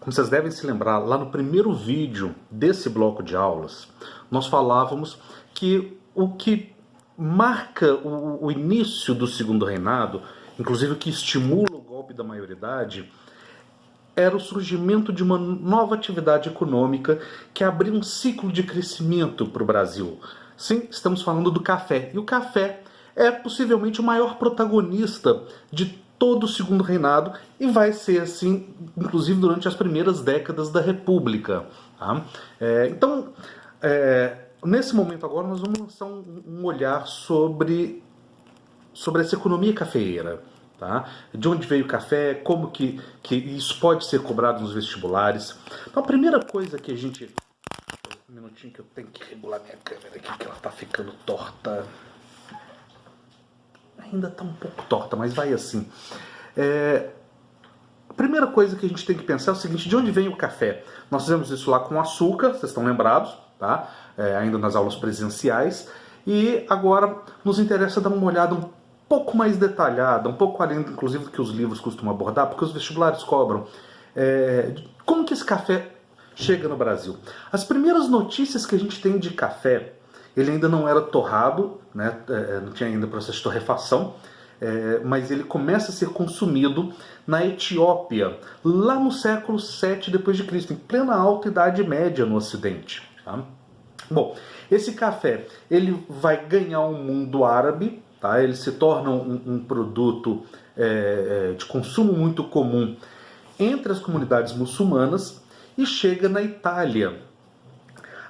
como vocês devem se lembrar, lá no primeiro vídeo desse bloco de aulas, nós falávamos que o que marca o início do Segundo Reinado, inclusive o que estimula o golpe da maioridade, era o surgimento de uma nova atividade econômica que abriu um ciclo de crescimento para o Brasil. Sim, estamos falando do café. E o café é possivelmente o maior protagonista de todo o Segundo Reinado e vai ser assim, inclusive durante as primeiras décadas da República. Tá? Então, nesse momento agora, nós vamos lançar um olhar sobre essa economia cafeeira. Tá? De onde veio o café, como que isso pode ser cobrado nos vestibulares. Então a primeira coisa que a gente... Um minutinho que eu tenho que regular minha câmera aqui, que ela tá ficando torta. Ainda tá um pouco torta, mas vai assim. A primeira coisa que a gente tem que pensar é o seguinte: de onde vem o café? Nós fizemos isso lá com açúcar, vocês estão lembrados, tá? Ainda nas aulas presenciais. E agora nos interessa dar uma olhada um pouco mais detalhada, um pouco além, inclusive, do que os livros costumam abordar, porque os vestibulares cobram. Como que esse café chega no Brasil? As primeiras notícias que a gente tem de café, ele ainda não era torrado, né? Não tinha ainda processo de torrefação, mas ele começa a ser consumido na Etiópia, lá no século VII d.C., em plena Alta Idade Média no Ocidente. Tá? Bom, esse café ele vai ganhar o mundo árabe. Tá? Ele se torna um produto de consumo muito comum entre as comunidades muçulmanas e chega na Itália.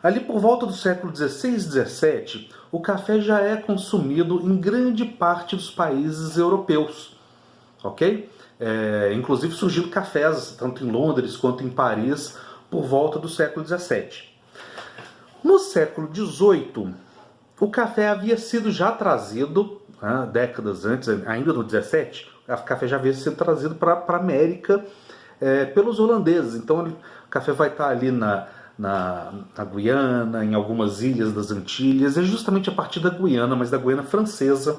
Ali por volta do século XVI e XVII, o café já é consumido em grande parte dos países europeus. Ok? Inclusive surgiram cafés, tanto em Londres quanto em Paris, por volta do século XVII. No século XVIII, o café havia sido já trazido, décadas antes, ainda no 17, o café já havia sido trazido para a América pelos holandeses. Então o café vai estar ali na Guiana, em algumas ilhas das Antilhas. É justamente a partir da Guiana, mas da Guiana francesa,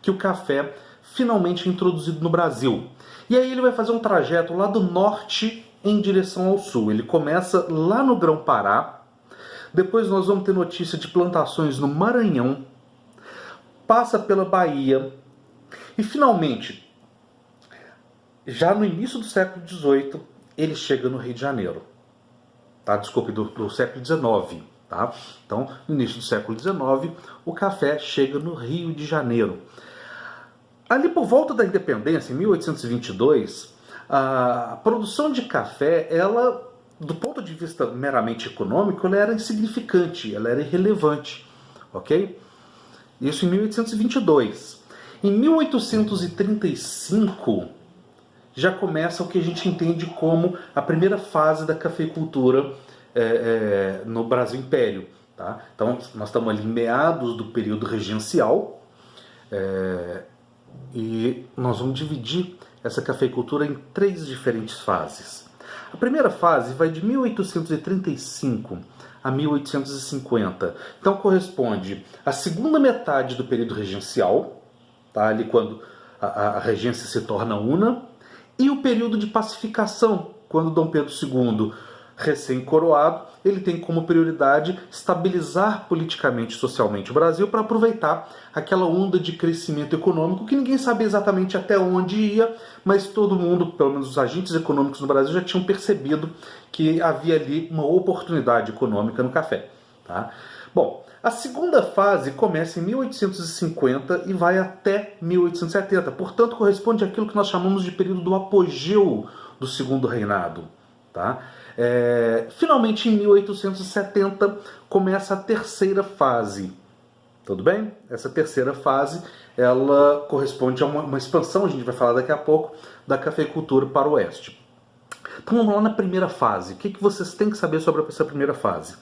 que o café finalmente é introduzido no Brasil. E aí ele vai fazer um trajeto lá do norte em direção ao sul. Ele começa lá no Grão-Pará. Depois nós vamos ter notícia de plantações no Maranhão, passa pela Bahia e finalmente, já no início do século XVIII, ele chega no Rio de Janeiro. Tá? Desculpe, do século XIX. Tá? Então, no início do século XIX, o café chega no Rio de Janeiro. Ali por volta da independência, em 1822, a produção de café, ela, do ponto de vista meramente econômico, ela era insignificante, ela era irrelevante, ok? Isso em 1822. Em 1835, já começa o que a gente entende como a primeira fase da cafeicultura no Brasil Império. Tá? Então, nós estamos ali em meados do período regencial, e nós vamos dividir essa cafeicultura em 3 diferentes fases. A primeira fase vai de 1835 a 1850. Então corresponde à segunda metade do período regencial, tá? Ali quando a regência se torna una, e o período de pacificação, quando Dom Pedro II, recém-coroado, ele tem como prioridade estabilizar politicamente e socialmente o Brasil para aproveitar aquela onda de crescimento econômico que ninguém sabia exatamente até onde ia, mas todo mundo, pelo menos os agentes econômicos no Brasil, já tinham percebido que havia ali uma oportunidade econômica no café. Tá? Bom, a segunda fase começa em 1850 e vai até 1870, portanto corresponde àquilo que nós chamamos de período do apogeu do Segundo Reinado. Tá? Finalmente, em 1870, começa a terceira fase. Tudo bem? Essa terceira fase, ela corresponde a uma expansão, a gente vai falar daqui a pouco, da cafeicultura para o oeste. Então vamos lá na primeira fase. O que vocês têm que saber sobre essa primeira fase?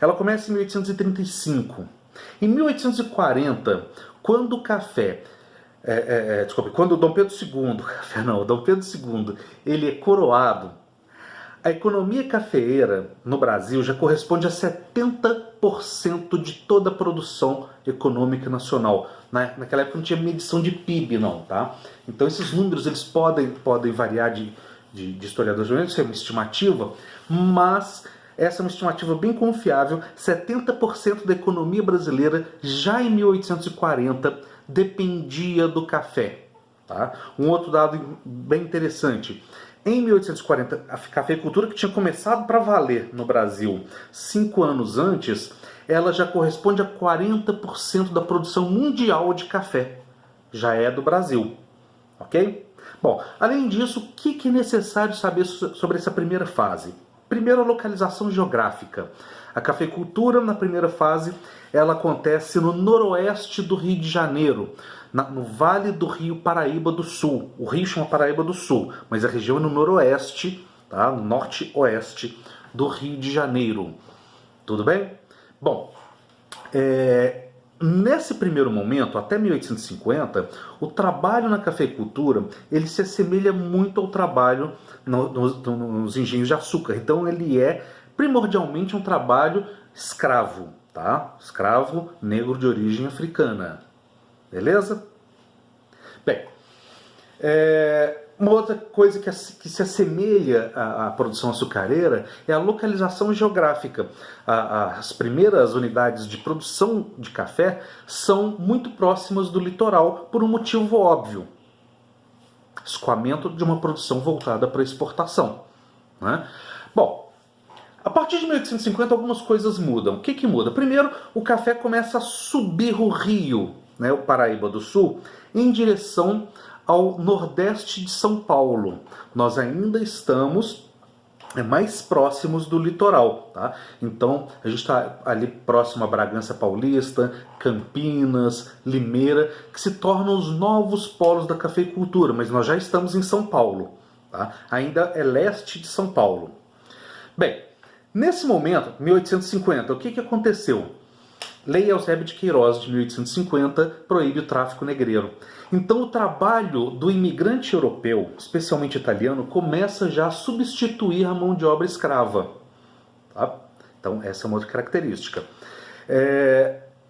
Ela começa em 1835. Em 1840, quando o café... quando Dom Pedro II... Dom Pedro II, ele é coroado, a economia cafeeira no Brasil já corresponde a 70% de toda a produção econômica nacional. Naquela época não tinha medição de PIB, não, tá? Então esses números eles podem variar de de historiadores, isso é uma estimativa, mas essa é uma estimativa bem confiável. 70% da economia brasileira, já em 1840, dependia do café. Tá? Um outro dado bem interessante. Em 1840, a cafeicultura, que tinha começado para valer no Brasil 5 anos antes, ela já corresponde a 40% da produção mundial de café. Já é do Brasil. Ok? Bom, além disso, o que é necessário saber sobre essa primeira fase? Primeiro, a localização geográfica. A cafeicultura, na primeira fase, ela acontece no noroeste do Rio de Janeiro, no Vale do Rio Paraíba do Sul. O rio chama Paraíba do Sul, mas a região é no noroeste, tá? No norte-oeste do Rio de Janeiro. Tudo bem? Bom, nesse primeiro momento, até 1850, o trabalho na cafeicultura ele se assemelha muito ao trabalho nos engenhos de açúcar. Então ele é primordialmente um trabalho escravo, tá? Escravo negro de origem africana. Beleza? Bem, uma outra coisa que se assemelha à produção açucareira é a localização geográfica. As primeiras unidades de produção de café são muito próximas do litoral por um motivo óbvio: escoamento de uma produção voltada para exportação, né? Bom, a partir de 1850 algumas coisas mudam. O que muda? Primeiro, o café começa a subir o rio, né, o Paraíba do Sul, em direção ao nordeste de São Paulo. Nós ainda estamos mais próximos do litoral, tá? Então a gente está ali próximo a Bragança Paulista, Campinas, Limeira, que se tornam os novos polos da cafeicultura, mas nós já estamos em São Paulo, tá? Ainda é leste de São Paulo. Bem, nesse momento, 1850, o que aconteceu? Lei Eusébio de Queiroz, de 1850, proíbe o tráfico negreiro. Então o trabalho do imigrante europeu, especialmente italiano, começa já a substituir a mão de obra escrava. Tá? Então essa é uma outra característica.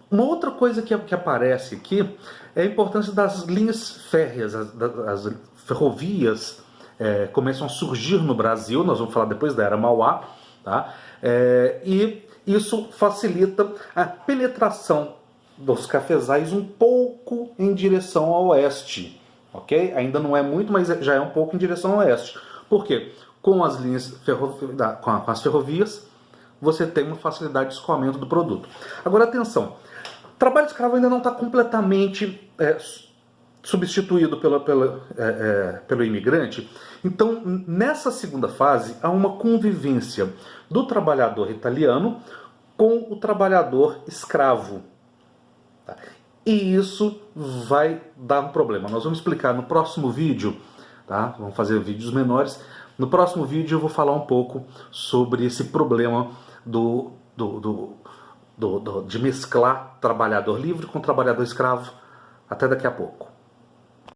Uma outra coisa que aparece aqui é a importância das linhas férreas. As ferrovias começam a surgir no Brasil, nós vamos falar depois da Era Mauá, tá? E isso facilita a penetração dos cafezais um pouco em direção ao oeste, ok? Ainda não é muito, mas já é um pouco em direção ao oeste. Por quê? Com as linhas com as ferrovias, você tem uma facilidade de escoamento do produto. Agora, atenção, o trabalho escravo ainda não está completamente substituído pelo imigrante. Então, nessa segunda fase, há uma convivência do trabalhador italiano com o trabalhador escravo. Tá? E isso vai dar um problema. Nós vamos explicar no próximo vídeo, tá? Vamos fazer vídeos menores. No próximo vídeo eu vou falar um pouco sobre esse problema de mesclar trabalhador livre com trabalhador escravo. Até daqui a pouco.